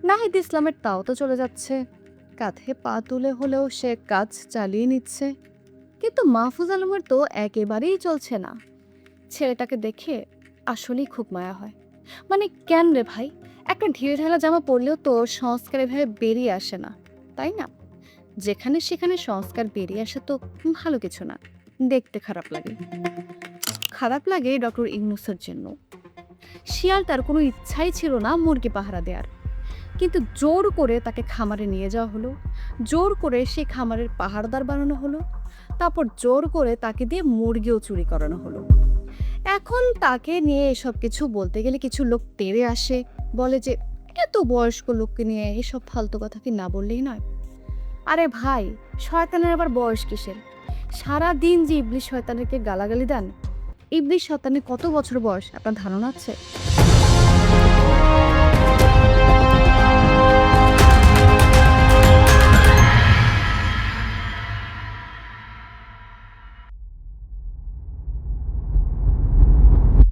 নাহিদ ইসলামের তাও তো চলে যাচ্ছে, কাঁধে পা তুলে হলেও সে কাজ চালিয়ে নিচ্ছে। কিন্তু মাহফুজ আলমের তো একেবারেই চলছে না। ছেলেটাকে দেখে আসলেই খুব মায়া হয়। মানে কেন রে ভাই, একটা ঢিলে ঢালা জামা পরলেও তো সংস্কার এভাবে বেরিয়ে আসে না, তাই না? যেখানে সেখানে সংস্কার বেরিয়ে আসে তো ভালো কিছু না, দেখতে খারাপ লাগে। খারাপ লাগে ডক্টর ইউনূসের জন্য। শিয়াল তার কোনো ইচ্ছাই ছিল না মুরগি পাহারা দেওয়ার, কিন্তু জোর করে তাকে খামারে নিয়ে যাওয়া হলো, জোর করে সেই খামারের পাহারাদার বানানো হলো, তারপর জোর করে তাকে দিয়ে মুরগিও চুরি করানো হলো। এখন তাকে নিয়ে এসব কিছু বলতে গেলে কিছু লোক তেড়ে আসে, বলে যে এত বয়স্ক লোককে নিয়ে এসব ফালতু কথা কি না বললেই নয়। আরে ভাই, শয়তানের আবার বয়স কিসের? সারা দিন যে ইবলিশ শয়তানকে গালাগালি দেন, ইবলিশ শয়তানের কত বছর বয়স আপনার ধারণা আছে?